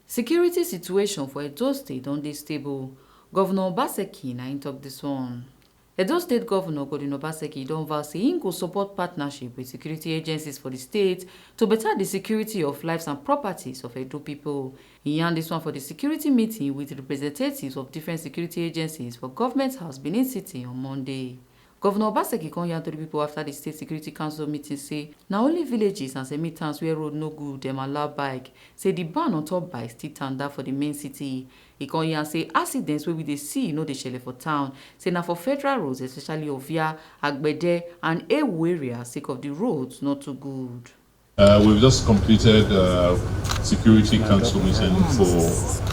Security situation for Edo State don dey stable. Governor Obaseki na im tok dis one. Edo State Governor Obaseki don vow say im go support partnership with security agencies for the state to better the security of lives and properties of Edo people. He yarn dis one for the security meeting with representatives of different security agencies for Government House, Benin City on Monday. Governor Obaseki come yarn to the people after the State Security Council meeting say na only villages and semi-towns where road no good dem allow bike. Say the ban on top bike still tanda for the main city. He come yarn say accidents wey we dey see no dey shele for town. Say na for federal roads, especially Ovia, Agbede and Ewu area, sake of the roads not too good. We've just completed Security Council meeting for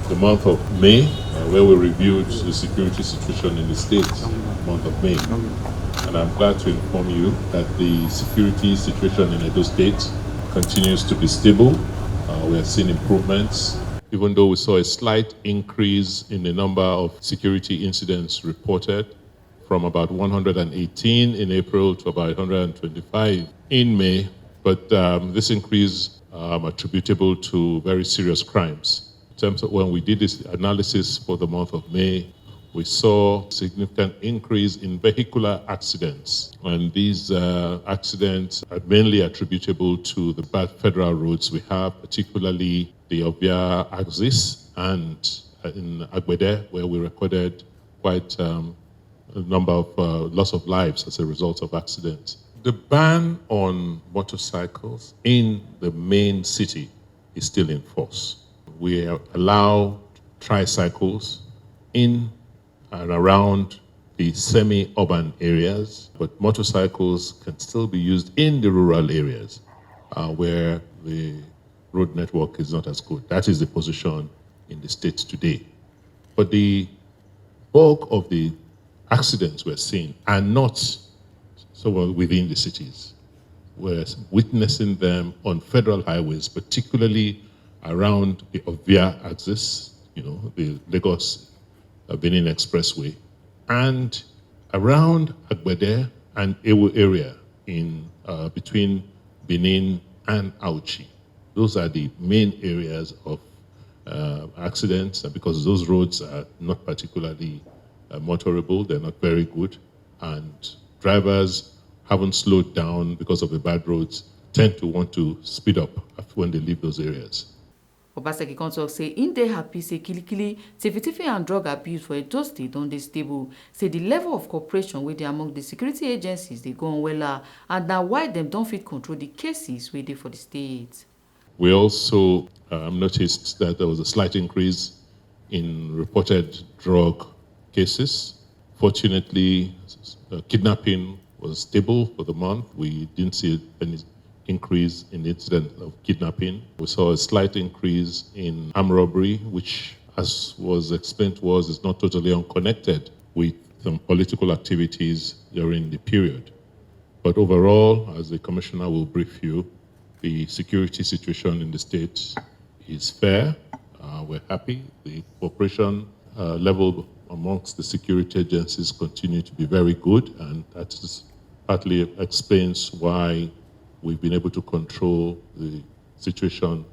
the month of May, where we reviewed the security situation in the state, month of May. And I'm glad to inform you that the security situation in Edo State continues to be stable. We are seeing improvements, even though we saw a slight increase in the number of security incidents reported from about 118 in April to about 125 in May. But this increase attributable to very serious crimes. In terms of when we did this analysis for the month of May, we saw a significant increase in vehicular accidents. And these accidents are mainly attributable to the bad federal roads we have, particularly the Ovia axis and in Agbede, where we recorded quite a number of loss of lives as a result of accidents. The ban on motorcycles in the main city is still in force. We allow tricycles in and around the semi-urban areas, but motorcycles can still be used in the rural areas where the road network is not as good. That is the position in the state today. But the bulk of the accidents we're seeing are not so within the cities. We're witnessing them on federal highways, particularly around the Ovia axis, the Lagos Benin Expressway, and around Agbede and Ewu area in between Benin and Auchi. Those are the main areas of accidents, and because those roads are not particularly motorable, they're not very good, and drivers haven't slowed down because of the bad roads, tend to want to speed up when they leave those areas. Obaseki come tok say im dey happy say kilikili, tiffy and drug abuse for Edo State don dey stable. Say the level of cooperation wey dey among the security agencies dey go on wella, and na why dem don fit control the cases wey dey for the state. We also noticed that there was a slight increase in reported drug cases. Fortunately, kidnapping was stable for the month. We didn't see any increase in the incident of kidnapping. We saw a slight increase in armed robbery, which, as was explained to us, is not totally unconnected with some political activities during the period. But overall, as the Commissioner will brief you, the security situation in the state is fair. We're happy. The cooperation level amongst the security agencies continue to be very good, and that is partly explains why we've been able to control the situation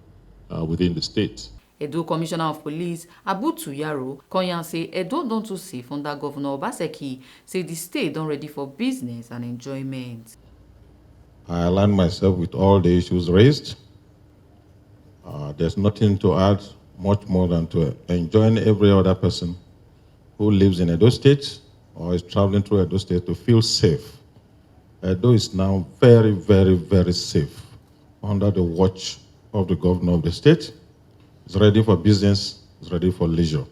within the state. Edo Commissioner of Police Abutu Yaro come yarn say Edo don too safe under Governor Obaseki, say the state don ready for business and enjoyment. I aligned myself with all the issues raised. There's nothing to add much more than to enjoin every other person who lives in Edo State or is traveling through Edo State to feel safe. Edo is now very, very, very safe under the watch of the governor of the state. It's ready for business, it's ready for leisure.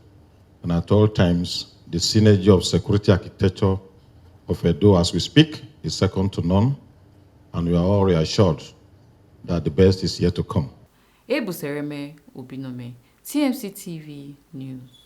And at all times, the synergy of security architecture of Edo as we speak is second to none. And we are all reassured that the best is yet to come. Ebu Sereme Obinome, TMC TV News.